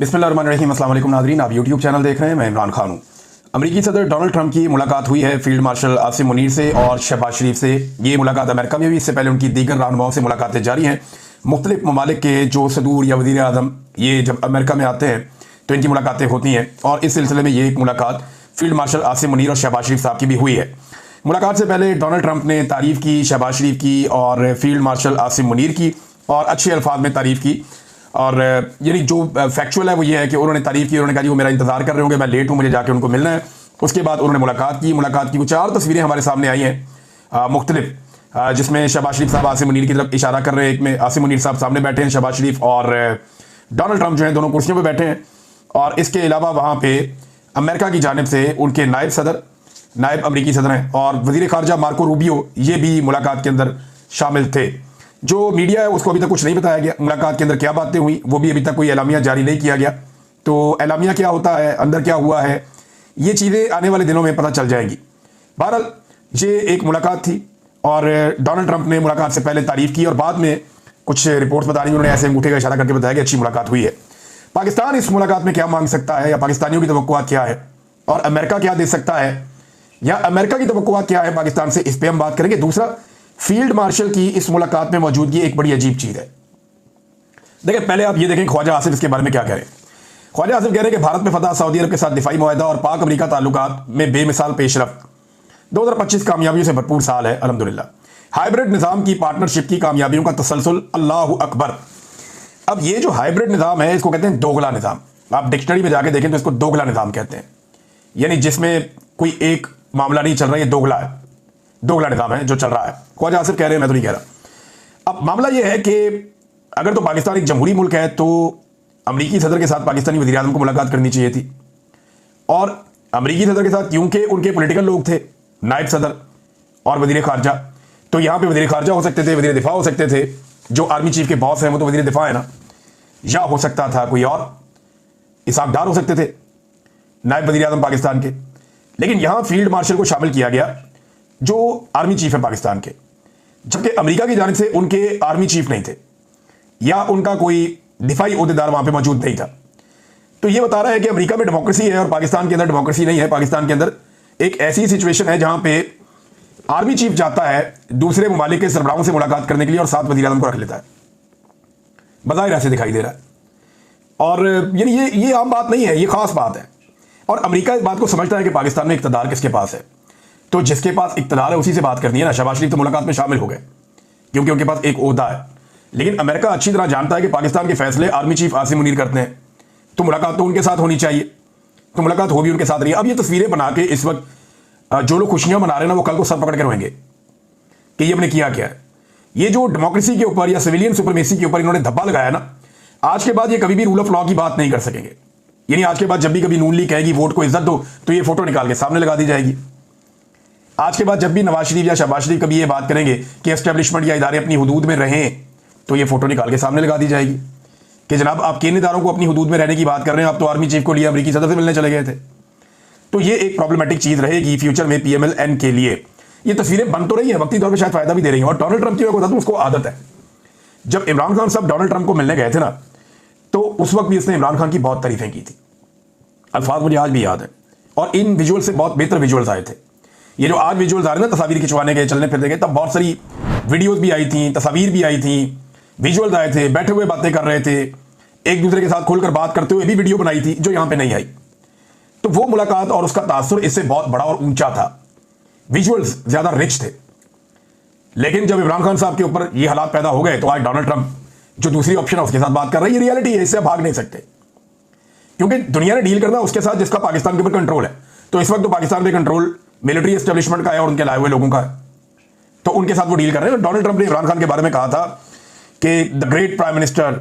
बिस्मिल्लाहिर्रहमानिर्रहीम। अस्सलाम वालेकुम नाज़रीन, आप यूट्यूब चैनल देख रहे हैं। मैं इमरान खान हूँ। अमेरिकी सदर डोनाल्ड ट्रंप की मुलाकात हुई है फील्ड मार्शल आसिम मुनीर से और शहबाज शरीफ से। ये मुलाकात अमेरिका में हुई, इससे पहले उनकी दीगर रहनुमाओं से मुलाकातें जारी हैं। मुख्तलिफ ममालिक के जो सदूर या वज़ीर आज़म ये जब अमेरिका में आते हैं तो इनकी मुलाकातें होती हैं, और इस सिलसिले में ये एक मुलाकात फील्ड मार्शल आसिम मुनीर और शहबाज शरीफ साहब की भी हुई है। मुलाकात से पहले डोनाल्ड ट्रंप ने तारीफ़ की शहबाज शरीफ की और फील्ड मार्शल आसिम मुनीर की, और अच्छे अल्फाज में तारीफ़ की। और यानी जो फैक्चुअल है वो ये है कि उन्होंने तारीफ़ की, उन्होंने कहा जी वो मेरा इंतज़ार कर रहे होंगे, मैं लेट हूँ, मुझे जाके उनको मिलना है। उसके बाद उन्होंने मुलाकात की कुछ 4 तस्वीरें हमारे सामने आई हैं मुख्तलिफ, जिसमें शहबाज शरीफ साहब आसिम मुनीर की तरफ इशारा कर रहे हैं। एक में आसिम मुनीर साहब सामने बैठे हैं, शहबाज शरीफ और डोनाल्ड ट्रंप जो हैं दोनों कुर्सियों पर बैठे हैं। और इसके अलावा वहाँ पे अमेरिका की जानिब से उनके नायब अमरीकी सदर हैं और वज़ीर ख़ारजा मार्को रूबियो, ये भी मुलाकात के अंदर शामिल थे। जो मीडिया है उसको अभी तक कुछ नहीं बताया गया मुलाकात के अंदर क्या बातें हुई, वो भी अभी तक कोई एलामिया जारी नहीं किया गया। तो एलामिया क्या होता है, अंदर क्या हुआ है, ये चीज़ें आने वाले दिनों में पता चल जाएंगी। बहरहाल ये एक मुलाकात थी और डोनाल्ड ट्रंप ने मुलाकात से पहले तारीफ़ की और बाद में कुछ रिपोर्ट्स बता रही, उन्होंने ऐसे अंगूठे का इशारा करके बताया कि अच्छी मुलाकात हुई है। पाकिस्तान इस मुलाकात में क्या मांग सकता है, या पाकिस्तानियों की तवक्कुआत क्या है, और अमेरिका क्या दे सकता है, या अमेरिका की तवक्कुआत क्या है पाकिस्तान से, इस पर हम बात करेंगे। दूसरा, फील्ड मार्शल की इस मुलाकात में मौजूदगी एक बड़ी अजीब चीज़ है। देखिए पहले आप ये देखें ख्वाजा आसिफ इसके बारे में क्या कह रहे हैं। ख्वाजा आसिफ कह रहे हैं कि भारत में फतह, सऊदी अरब के साथ दिफाई मुआहदा और पाक अमरीका ताल्लुकात में बेमिसाल पेशरफ्त। 2025 कामयाबियों से भरपूर साल है अल्हम्दुलिल्लाह। हाइब्रिड निज़ाम की पार्टनरशिप की कामयाबियों का तसलसल, अल्लाहु अकबर। अब ये जो हाइब्रिड निज़ाम है इसको कहते हैं दोगला निज़ाम। आप डिक्शनरी में जाके देखें तो इसको दोगला निज़ाम कहते हैं, यानी जिसमें कोई एक मामला नहीं चल रहा, ये दोगला है, दोगला निज़ाम है जो चल रहा है। ख्वाजा आसिफ कह रहे हैं, मैं तो नहीं कह रहा। अब मामला ये है कि अगर तो पाकिस्तान एक जमहूरी मुल्क है तो अमरीकी सदर के साथ पाकिस्तानी वज़ीर आज़म को मुलाकात करनी चाहिए थी, और अमरीकी सदर के साथ क्योंकि उनके पॉलिटिकल लोग थे, नायब सदर और वज़ीर ख़ारजा, तो यहाँ पे वज़ीर ख़ारजा हो सकते थे, वज़ीर दिफा हो सकते थे, जो आर्मी चीफ के बॉस हैं वो तो वज़ीर दिफा है ना, या हो सकता था कोई और, इसहाक डार हो सकते थे नायब वज़ीर आज़म पाकिस्तान के। लेकिन यहाँ फील्ड मार्शल को शामिल किया गया जो आर्मी चीफ है पाकिस्तान के, जबकि अमेरिका की जानिब से उनके आर्मी चीफ नहीं थे या उनका कोई दिफाई ओहदेदार वहां पे मौजूद नहीं था। तो ये बता रहा है कि अमेरिका में डेमोक्रेसी है और पाकिस्तान के अंदर डेमोक्रेसी नहीं है। पाकिस्तान के अंदर एक ऐसी सिचुएशन है जहां पे आर्मी चीफ जाता है दूसरे ममालिक के सरबराहों से मुलाकात करने के लिए और साथ वज़ीर आज़म को रख लेता है, बज़ाहिर ऐसे दिखाई दे रहा है। और यानी ये आम बात नहीं है, ये खास बात है। और अमेरिका इस बात को समझता है कि पाकिस्तान में इक़्तिदार किसके पास है, तो जिसके पास इक़्तिदार है उसी से बात करनी है ना। शहबाज शरीफ तो मुलाकात में शामिल हो गए क्योंकि उनके पास एक ओहदा है, लेकिन अमेरिका अच्छी तरह जानता है कि पाकिस्तान के फैसले आर्मी चीफ आसिम मुनीर करते हैं, तो मुलाकात तो उनके साथ होनी चाहिए, तो मुलाकात हो भी उनके साथ रही है। अब ये तस्वीरें बना के इस वक्त जो लोग खुशियां मना रहे हैं ना, वो कल को सर पकड़ के रोएंगे कि ये हमने किया क्या है। ये जो डेमोक्रेसी के ऊपर या सिविलियन सुपरमेसी के ऊपर इन्होंने धब्बा लगाया ना, आज के बाद ये कभी भी रूल ऑफ लॉ की बात नहीं कर सकेंगे। यानी आज के बाद जब भी कभी नून लीग कहेगी वोट को इज्जत दो, तो ये फोटो निकाल के सामने लगा दी जाएगी। आज के बाद जब भी नवाज शरीफ या शहबाज शरीफ कभी ये बात करेंगे कि एस्टेब्लिशमेंट या इदारे अपनी हुदूद में रहें, तो ये फोटो निकाल के सामने लगा दी जाएगी कि जनाब आप किन इदारों को अपनी हुदूद में रहने की बात कर रहे हैं, आप तो आर्मी चीफ को लिए अमरीकी सदर से मिलने चले गए थे। तो ये एक प्रॉब्लमेटिक चीज रहेगी फ्यूचर में PMLN के लिए। ये तस्वीरें बन तो रही है, वक्ती तौर पर शायद फायदा भी दे रही है। और डोनाल्ड ट्रंप की मैं बता दूं, उसको आदत है, जब इमरान खान साहब डोनाल्ड ट्रंप को मिलने गए थे ना, तो उस वक्त भी इसने इमरान खान की बहुत तारीफें की थी। अल्फाज मुझे आज भी याद है, और इन विजुअल से बहुत बेहतर विजुअल्स आए थे। ये जो आज विजुअल्स आ रहे हैं ना तस्वीर खिंचवाने के, चलने फिरने के, तब बहुत सारी वीडियोस भी आई थी, तस्वीर भी आई थी, विजुअल्स आए थे, बैठे हुए बातें कर रहे थे, एक दूसरे के साथ खुलकर बात करते हुए भी वीडियो बनाई थी, जो यहां पे नहीं आई। तो वो मुलाकात और उसका तासुर इससे बहुत बड़ा और ऊंचा था, विजुअल्स ज्यादा रिच थे। लेकिन जब इमरान खान साहब के ऊपर ये हालात पैदा हो गए, तो आज डोनाल्ड ट्रंप जो दूसरी ऑप्शन है उसके साथ बात कर रहा है। ये रियलिटी है, इससे भाग नहीं सकते, क्योंकि दुनिया ने डील करना उसके साथ जिसका पाकिस्तान के ऊपर कंट्रोल है। तो इस वक्त तो पाकिस्तान पे कंट्रोल मिलिट्री एस्टेब्लिशमेंट का है और उनके लाए हुए लोगों का है, तो उनके साथ वो डील कर रहे हैं। डोनाल्ड ट्रंप ने इमरान खान के बारे में कहा था कि द ग्रेट प्राइम मिनिस्टर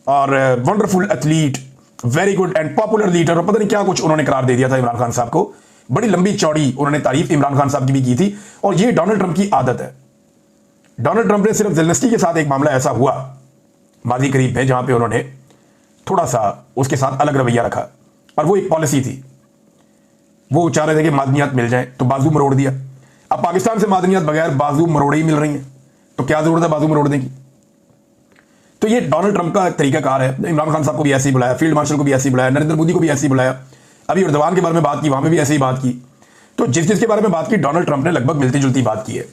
और wonderful athlete, very good and popular leader, और पता नहीं क्या कुछ उन्होंने करार दे दिया था इमरान खान साहब को। बड़ी लंबी चौड़ी उन्होंने तारीफ इमरान खान साहब की भी की थी, और ये डोनाल्ड ट्रंप की आदत है। डोनाल्ड ट्रंप ने सिर्फ ज़ेलेंस्की के साथ एक मामला ऐसा हुआ माजी करीब में, जहां पे उन्होंने थोड़ा सा उसके साथ अलग रवैया रखा, और वो एक पॉलिसी थी, वो चाह रहे थे कि मादनियात मिल जाए, तो बाजू मरोड़ दिया। अब पाकिस्तान से मादनियात बगैर बाजू मरोड़े ही मिल रही हैं, तो क्या जरूरत है बाजू मरोड़ने की। तो ये डोनाल्ड ट्रंप का तरीकाकार है। इमरान खान साहब को भी ऐसे ही बुलाया, फील्ड मार्शल को भी ऐसे ही बुलाया, नरेंद्र मोदी को भी ऐसे ही बुलाया, अभी एर्दोगान के बारे में बात की, वहां पे भी ऐसे ही बात की। तो जिस जिसके बारे में बात की डोनाल्ड ट्रंप ने लगभग मिलती जुलती बात की है।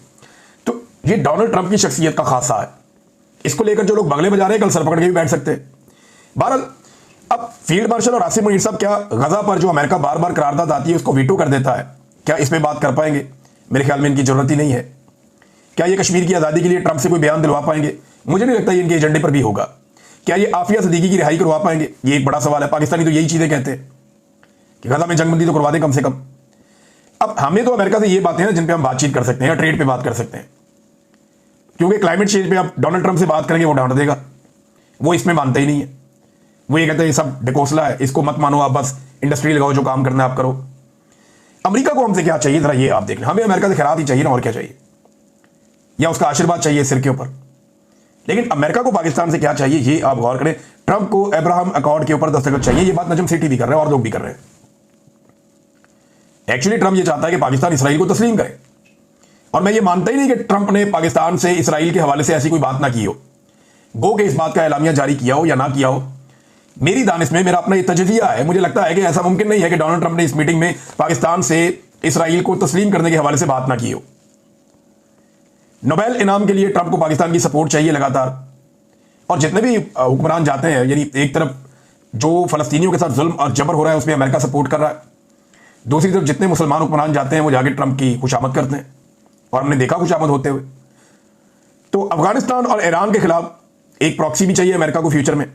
तो ये डोनाल्ड ट्रंप की शख्सियत का खासा है। इसको लेकर जो लोग बगले बजा रहे हैं कल सर पकड़ के भी बैठ सकते हैं। बहरहाल अब फील्ड मार्शल और आसिम मुनीर साहब क्या गजा पर जो अमेरिका बार बार करारदाद आती है उसको वीटो कर देता है, क्या इस पर बात कर पाएंगे? मेरे ख्याल में इनकी जरूरत ही नहीं है। क्या ये कश्मीर की आज़ादी के लिए ट्रंप से कोई बयान दिलवा पाएंगे? मुझे नहीं लगता ये इनके एजेंडे पर भी होगा। क्या ये आफिया सदीकी की रिहाई करवा पाएंगे? ये एक बड़ा सवाल है। पाकिस्तानी तो यही चीज़ें कहते हैं कि गजा में जंगबंदी तो करवा दें कम से कम। अब हमें तो अमेरिका से ये बातें हैं जिन पे हम बातचीत कर सकते हैं या ट्रेड पे बात कर सकते हैं, क्योंकि क्लाइमेट चेंज पे आप डोनाल्ड ट्रंप से बात करेंगे वो डांट देगा, वो इसमें मानता ही नहीं है। वो ये कहते हैं ये सब डिकोसला है, इसको मत मानो, आप बस इंडस्ट्री लगाओ, जो काम करना है आप करो। अमेरिका को हमसे क्या चाहिए जरा ये आप देख लें। हमें अमेरिका से खैरात ही चाहिए ना, और क्या चाहिए, या उसका आशीर्वाद चाहिए सिर के ऊपर। लेकिन अमेरिका को पाकिस्तान से क्या चाहिए ये आप गौर करें। ट्रंप को अब्राहम अकॉर्ड के ऊपर दस्तखत चाहिए, ये बात नजम सिटी भी कर रहे हैं और लोग भी कर रहे हैं। एक्चुअली ट्रंप ये चाहता है कि पाकिस्तान इसराइल को तस्लीम करे, और मैं ये मानता ही नहीं कि ट्रंप ने पाकिस्तान से इसराइल के हवाले से ऐसी कोई बात ना की हो, गो के इस बात का एलामिया जारी किया हो या ना किया हो। मेरी दानिश में मेरा अपना ये तजजिया है, मुझे लगता है कि ऐसा मुमकिन नहीं है कि डोनाल्ड ट्रंप ने इस मीटिंग में पाकिस्तान से इसराइल को तस्लीम करने के हवाले से बात ना की हो। नोबेल इनाम के लिए ट्रंप को पाकिस्तान की सपोर्ट चाहिए लगातार, और जितने भी हुक्मरान जाते हैं, यानी एक तरफ जो फलस्तीनियों के साथ जुल्म और जबर हो रहा है उसमें अमेरिका सपोर्ट कर रहा है, दूसरी तरफ जितने मुसलमान हुक्मरान जाते हैं वो जाके ट्रंप की खुशामद करते हैं, और हमने देखा खुशामद होते हुए। तो अफगानिस्तान और ईरान के खिलाफ एक प्रॉक्सी भी चाहिए अमेरिका को फ्यूचर में,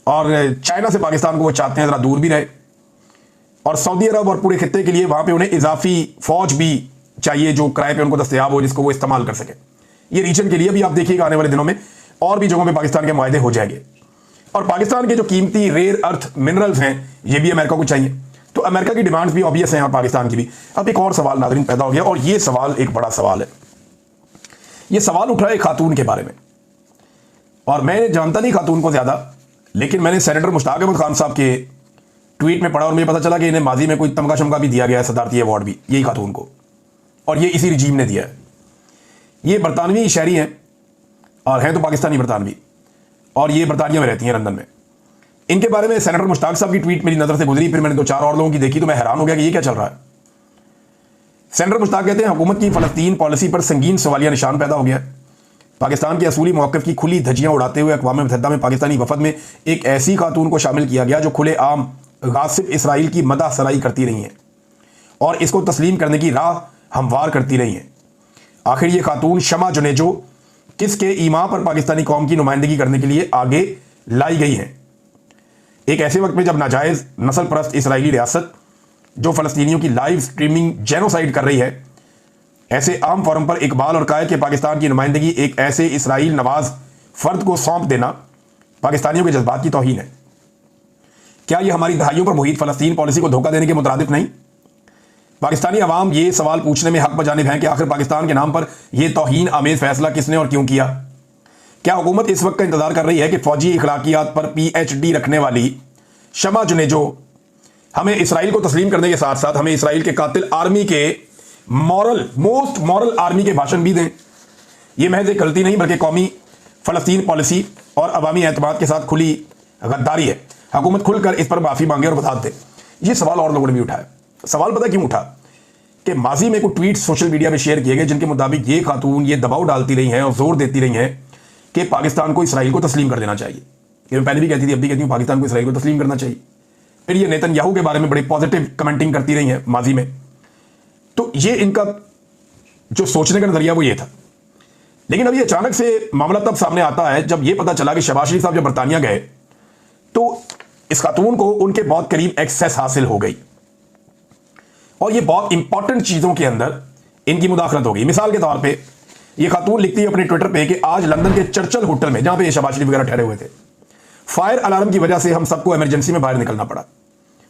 और चाइना से पाकिस्तान को वो चाहते हैं ज़रा दूर भी रहे, और सऊदी अरब और पूरे खित्ते के लिए वहाँ पे उन्हें इजाफी फौज भी चाहिए जो किराए पे उनको दस्तयाब हो, जिसको वो इस्तेमाल कर सके। ये रीजन के लिए भी आप देखिएगा आने वाले दिनों में और भी जगहों पे पाकिस्तान के मुआहदे हो जाएंगे, और पाकिस्तान के जो कीमती रेयर अर्थ मिनरल्स हैं ये भी अमेरिका को चाहिए। तो अमेरिका की डिमांड्स भी ऑब्वियस हैं और पाकिस्तान की भी। अब एक और सवाल नाज़रीन पैदा हो गया, और ये सवाल एक बड़ा सवाल है। ये सवाल उठ रहा है खातून के बारे में, और मैं जानता नहीं खातून को ज़्यादा, लेकिन मैंने सेनेटर मुश्ताक अहमद खान साहब के ट्वीट में पढ़ा और मुझे पता चला कि इन्हें माजी में कोई तमगा शमगा भी दिया गया है, सदारती अवार्ड भी, यही खातून को, और ये इसी रिजीम ने दिया है। ये बरतानवी शहरी हैं और हैं तो पाकिस्तानी बरतानवी, और ये बरतानिया में रहती हैं लंदन में। इनके बारे में सेनेटर मुश्ताक साहब की ट्वीट मेरी नज़र से गुजरी, फिर मैंने 2-4 और लोगों की देखी तो मैं हैरान हो गया कि ये क्या चल रहा है। सेनेटर मुश्ताक कहते हैं हुकूमत की फ़लस्तीन पॉलिसी पर संगीन सवालिया निशान पैदा हो गया है। पाकिस्तान के असूली मौक़िफ़ की खुली धज्जियाँ उड़ाते हुए अक़वाम मुत्तहिदा में पाकिस्तानी वफद में एक ऐसी खातून को शामिल किया गया जो खुले आम गासिब इसराइल की मदाह सराई करती रही हैं और इसको तस्लीम करने की राह हमवार करती रही हैं। आखिर ये खातून शमा जुनेजो किसके ईमा पर पाकिस्तानी कौम की नुमाइंदगी करने के लिए आगे लाई गई हैं, एक ऐसे वक्त में जब नाजायज़ नस्ल परस्त इसराइली रियासत जो फ़लस्तीनियों की लाइव स्ट्रीमिंग जेनोसाइड कर रही है, ऐसे आम फोरम पर इकबाल और कायद के पाकिस्तान की नुमाइंदगी एक ऐसे इसराइल नवाज फ़र्द को सौंप देना पाकिस्तानियों के जज्बात की तौहीन है। क्या यह हमारी दहाइयों पर मुहित फ़लस्तीन पॉलिसी को धोखा देने के मुतरादिफ नहीं? पाकिस्तानी अवाम ये सवाल पूछने में हक बजानिब हैं कि आखिर पाकिस्तान के नाम पर यह तौहीन आमेज फैसला किसने और क्यों किया? क्या हुकूमत इस वक्त का इंतजार कर रही है कि फौजी इखलाकियात पर PhD रखने वाली शमा जुनेजो हमें इसराइल को तस्लीम करने के साथ साथ हमें इसराइल के कातिल आर्मी के मोस्ट मॉरल आर्मी के भाषण भी दें? यह महज एक गलती नहीं बल्कि कौमी फ़लस्तीन पॉलिसी और अवामी एतमाद के साथ खुली गद्दारी है। हुकूमत खुलकर इस पर माफ़ी मांगे और बता दे। ये सवाल और लोगों ने भी उठाया। सवाल पता क्यों उठा कि माजी में कुछ ट्वीट सोशल मीडिया में शेयर किए गए जिनके मुताबिक ये खातून ये दबाव डालती रही हैं और जोर देती रही हैं कि पाकिस्तान को इसराइल को तस्लीम कर देना चाहिए। ये मैं पहले भी कहती थी, अब भी कहती हूँ, पाकिस्तान को इसराइल को तस्लीम करना चाहिए। फिर ये नेतन्याहू के बारे में बड़ी पॉजिटिव कमेंटिंग करती रही हैं माजी में। तो ये इनका जो सोचने का नजरिया वो ये था। लेकिन अभी अचानक से मामला तब सामने आता है जब ये पता चला कि शहबाज शरीफ साहब जब बरतानिया गए तो इस खातून को उनके बहुत करीब एक्सेस हासिल हो गई, और ये बहुत इंपॉर्टेंट चीजों के अंदर इनकी मुदाखलत हो गई। मिसाल के तौर पे ये खातून लिखती है अपने ट्विटर पे कि आज लंदन के चर्चिल होटल में, जहां पे ये शहबाज शरीफ वगैरह ठहरे हुए थे, फायर अलार्म की वजह से हम सबको इमरजेंसी में बाहर निकलना पड़ा।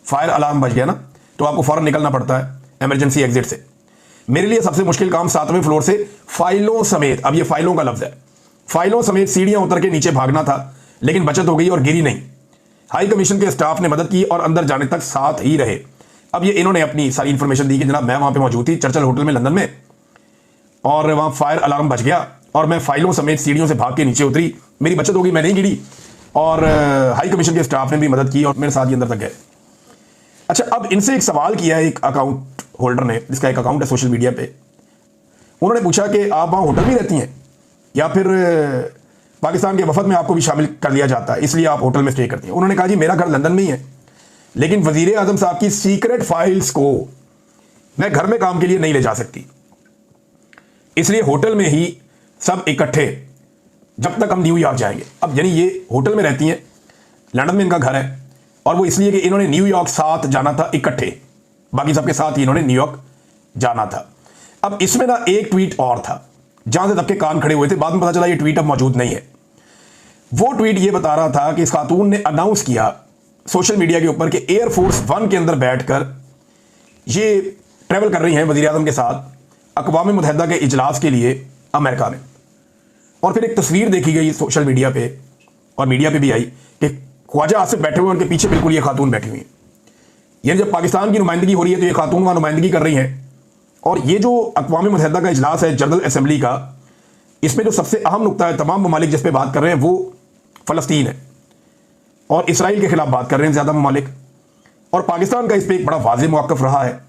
फायर अलार्म बज गया ना तो आपको फौरन निकलना पड़ता है इमरजेंसी एग्जिट से। मेरे लिए सबसे मुश्किल काम 7वें फ्लोर से फाइलों समेत, अब ये फाइलों का लफ्ज है, फाइलों समेत सीढ़ियां उतर के नीचे भागना था, लेकिन बचत हो गई और गिरी नहीं। हाई कमीशन के स्टाफ ने मदद की और अंदर जाने तक साथ ही रहे। अब ये इन्होंने अपनी सारी इंफॉर्मेशन दी कि जनाब मैं वहां पे मौजूद थी चर्चिल होटल में लंदन में, और वहां फायर अलार्म बज गया और मैं फाइलों समेत सीढ़ियों से भाग के नीचे उतरी, मेरी बचत होगी, मैं नहीं गिरी, और हाई कमीशन के स्टाफ ने भी मदद की और मेरे साथ ही अंदर तक गए। अच्छा, अब इनसे एक सवाल किया है एक अकाउंट होल्डर ने, जिसका एक अकाउंट है सोशल मीडिया पे। उन्होंने पूछा कि आप वहाँ होटल में रहती हैं या फिर पाकिस्तान के वफद में आपको भी शामिल कर लिया जाता है इसलिए आप होटल में स्टे करती हैं। उन्होंने कहा जी मेरा घर लंदन में ही है, लेकिन वजीर आजम साहब की सीक्रेट फाइल्स को मैं घर में काम के लिए नहीं ले जा सकती, इसलिए होटल में ही सब इकट्ठे जब तक हम न्यूयॉर्क जाएंगे। अब यानी ये होटल में रहती हैं, लंदन में इनका घर है, और वो इसलिए कि इन्होंने न्यूयॉर्क साथ जाना था इकट्ठे, बाकी सबके साथ ही इन्होंने न्यूयॉर्क जाना था। अब इसमें ना एक ट्वीट और था जहां से सबके कान खड़े हुए थे, बाद में पता चला ये ट्वीट अब मौजूद नहीं है। वो ट्वीट ये बता रहा था कि इस खातून ने अनाउंस किया सोशल मीडिया के ऊपर कि एयरफोर्स 1 के अंदर बैठकर ये ट्रैवल कर रही हैं वज़ीर आज़म के साथ अक़वाम मुत्तहिदा के इजलास के लिए अमेरिका में। और फिर एक तस्वीर देखी गई सोशल मीडिया पे और मीडिया पे भी आई कि ख्वाजा आसिफ बैठे हुए, उनके पीछे बिल्कुल ये खातून बैठी हुई है। यानी जब पाकिस्तान की नुमाइंदगी हो रही है तो ये खातून वहाँ नुमाइंदगी कर रही हैं। और ये जो अक़वाम मुत्तहिदा का इजलास है जनरल असम्बली का, इसमें जो सबसे अहम नुकता है, तमाम ममालिक जिस पे बात कर रहे हैं वो फ़लस्तीन है और इसराइल के खिलाफ बात कर रहे हैं ज़्यादा ममालिक, और पाकिस्तान का इस पर एक बड़ा वाज़ेह मौक़िफ़ रहा है।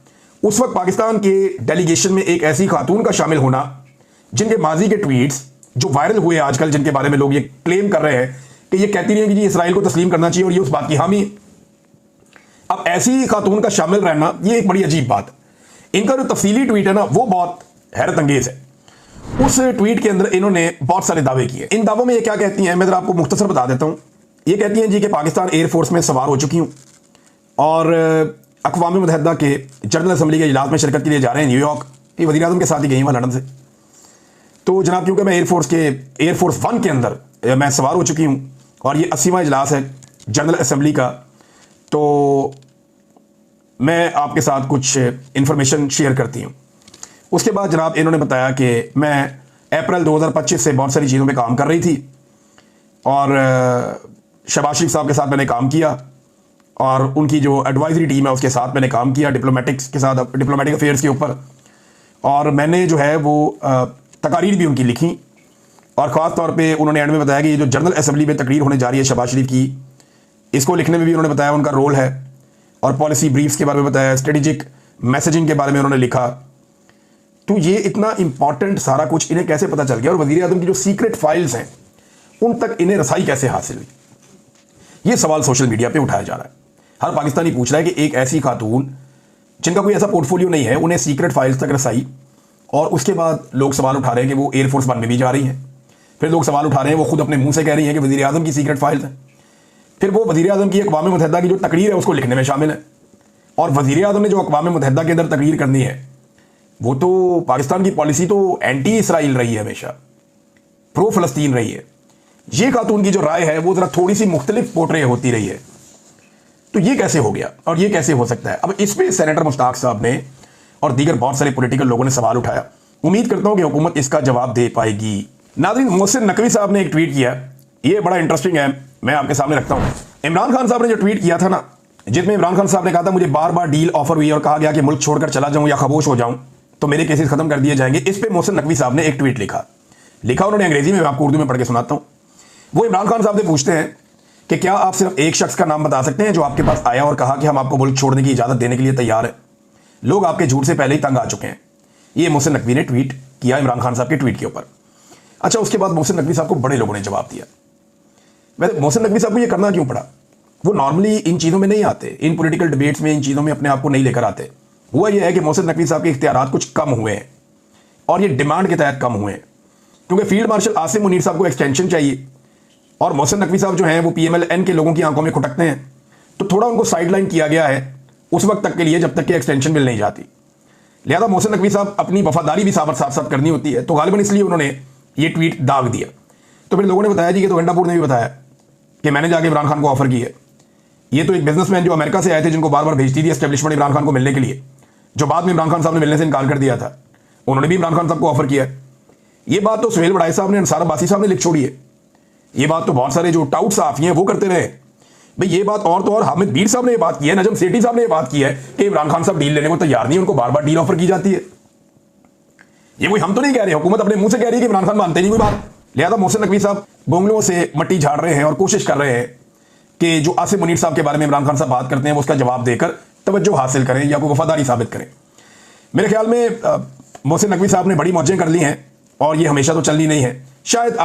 उस वक्त पाकिस्तान के डेलीगेशन में एक ऐसी खातून का शामिल होना जिनके माजी के ट्वीट्स जो वायरल हुए आजकल, जिनके बारे में लोग ये क्लेम कर रहे हैं कि ये कहती रही है कि जी इसराइल को तस्लीम करना चाहिए और ये उस बात की हामी। अब ऐसी खातून का शामिल रहना ये एक बड़ी अजीब बात है। इनका जो तफसीली ट्वीट है ना वो बहुत हैरत अंगेज है। उस ट्वीट के अंदर इन्होंने बहुत सारे दावे किए। इन दावों में ये क्या कहती हैं, मैं जरा आपको मुख्तसर बता देता हूँ। ये कहती हैं जी कि पाकिस्तान एयरफोर्स में सवार हो चुकी हूँ और अक़वाम मुत्तहिदा के जनरल असम्बली के इजलास में शिरकत के लिए जा रहे हैं न्यूयॉर्क। ये वज़ीर आज़म के साथ ही गई वहाँ लंदन से। तो जनाब क्योंकि मैं एयरफोर्स 1 के अंदर मैं सवार हो चुकी हूँ और ये 80वां इजलास है जनरल असम्बली का, तो मैं आपके साथ कुछ इन्फॉर्मेशन शेयर करती हूँ। उसके बाद जनाब इन्होंने बताया कि मैं अप्रैल 2025 से बहुत सारी चीज़ों पे काम कर रही थी और शहबाज शरीफ साहब के साथ मैंने काम किया और उनकी जो एडवाइजरी टीम है उसके साथ मैंने काम किया, डिप्लोमेटिक्स के साथ, डिप्लोमेटिक अफेयर्स के ऊपर। और मैंने जो है वो तकारीर भी उनकी लिखी और ख़ास तौर पे उन्होंने एंड में बताया कि ये जो जनरल असम्बली में तकरीर होने जा रही है शहबाज शरीफ की, इसको लिखने में भी उन्होंने बताया उनका रोल है, और पॉलिसी ब्रीफ्स के बारे में बताया, स्ट्रेटेजिक मैसेजिंग के बारे में उन्होंने लिखा। तो ये इतना इंपॉर्टेंट सारा कुछ इन्हें कैसे पता चल गया, और वज़ीर आज़म की जो सीक्रेट फाइल्स हैं उन तक इन्हें रसाई कैसे हासिल हुई, ये सवाल सोशल मीडिया पे उठाया जा रहा है। हर पाकिस्तानी पूछ रहा है कि एक ऐसी खातून जिनका कोई ऐसा पोर्टफोलियो नहीं है, उन्हें सीक्रेट फाइल्स तक रसाई। और उसके बाद लोग सवाल उठा रहे हैं कि वो एयरफोर्स 1 में भी जा रही हैं। फिर लोग सवाल उठा रहे हैं, वो खुद अपने मुंह से कह रही हैं कि वज़ीर आज़म की सीक्रेट फाइल्स हैं। फिर वो वज़ीर आज़म की अक़वाम मुत्तहिदा की जो तकरीर है उसको लिखने में शामिल है, और वज़ीर आज़म ने जो अक़वाम मुत्तहिदा के अंदर तकरीर करनी है वो तो पाकिस्तान की पॉलिसी तो एंटी इसराइल रही है, हमेशा प्रो फ़लस्तीन रही है। ये खातून की जो राय है वो ज़रा थोड़ी सी मुख्तलिफ पोर्ट्रे होती रही है। तो ये कैसे हो गया और ये कैसे हो सकता है? अब इस पर सेनेटर मुश्ताक साहब ने और दीगर बहुत सारे पॉलिटिकल लोगों ने सवाल उठाया। उम्मीद करता हूं कि हुकूमत इसका जवाब दे पाएगी। नाज़रीन, मोहसिन नकवी साहब ने एक ट्वीट किया, ये बड़ा इंटरेस्टिंग है, मैं आपके सामने रखता हूं। इमरान खान साहब ने जो ट्वीट किया था ना, जिसमें इमरान खान साहब ने कहा था मुझे बार बार डील ऑफर हुई और कहा गया कि मुल्क छोड़कर चला जाऊं या खामोश हो जाऊं तो मेरे केसेस खत्म कर दिए जाएंगे। इस पर मोहसिन नकवी साहब ने एक ट्वीट लिखा उन्होंने अंग्रेजी में, मैं आपको उर्दू में पढ़ के सुनाता हूं। वो इमरान खान साहब से पूछते हैं कि क्या आप सिर्फ एक शख्स का नाम बता सकते हैं जो आपके पास आया और कहा कि हम आपको मुल्क छोड़ने की इजाज़त देने के लिए तैयार हैं? लोग आपके झूठ से पहले ही तंग आ चुके हैं। ये मोहसिन नकवी ने ट्वीट किया इमरान खान साहब के ट्वीट के ऊपर। अच्छा, उसके बाद मोहसिन नकवी साहब को बड़े लोगों ने जवाब दिया। वैसे मोहसिन नकवी साहब को ये करना क्यों पड़ा? वो नॉर्मली इन चीज़ों में नहीं आते, इन पॉलिटिकल डिबेट्स में इन चीज़ों में अपने आप को नहीं लेकर आते। हुआ यह है कि मोहसिन नकवी साहब के इख्तियारात कुछ कम हुए हैं और ये डिमांड के तहत कम हुए हैं, क्योंकि फील्ड मार्शल आसिम मुनीर साहब को एक्सटेंशन चाहिए और मोहसिन नकवी साहब जो हैं वो PMLN के लोगों की आंखों में खुटकते हैं, तो थोड़ा उनको साइडलाइन किया गया है उस वक्त तक के लिए जब तक कि एक्सटेंशन मिल नहीं जाती। लिहाजा मोहसिन नकवी साहब अपनी वफादारी भी साथ साथ करनी होती है, तो गालिबन इसलिए उन्होंने ये ट्वीट दाग दिया। तो फिर लोगों ने बताया जी कि तो गंडापुर ने भी बताया कि मैंने जाके इमरान खान को ऑफर की है। ये तो एक बिजनेसमैन जो अमेरिका से आए थे, जिनको बार बार भेजती थी एस्टेब्लिशमेंट इमरान खान को मिलने के लिए, जो बाद में इमरान खान साहब ने मिलने से इनकार कर दिया था, उन्होंने भी इमरान खान साहब को ऑफर किया है। ये बात तो सुहेल बड़ाई साहब ने, अंसार अब्बासी साहब ने लिख छोड़ी है। ये बात तो बहुत सारे जो टाउट साफ़ी हैं वो करते रहे भाई। ये बात और तो और हामिद बीर साहब ने ये बात की है, नजम सेठी साहब ने ये बात की है कि इमरान खान साहब डील लेने को तैयार नहीं, उनको बार बार डील ऑफर की जाती है। ये कोई हम तो नहीं कह रहे, हुकूमत अपने मुंह से कह रही है कि इमरान खान मानते नहीं कोई बात। लिहाजा मोहसिन नकवी साहब गोंगलुओं से मट्टी झाड़ रहे हैं और कोशिश कर रहे हैं कि जो आसिम मुनीर साहब के बारे में इमरान खान साहब बात करते हैं वो उसका जवाब देकर तवज्जो हासिल करें या कोई वफादारी साबित करें। मेरे ख्याल में मोहसिन नकवी साहब ने बड़ी मौजें कर ली हैं और ये हमेशा तो चलनी नहीं है। शायद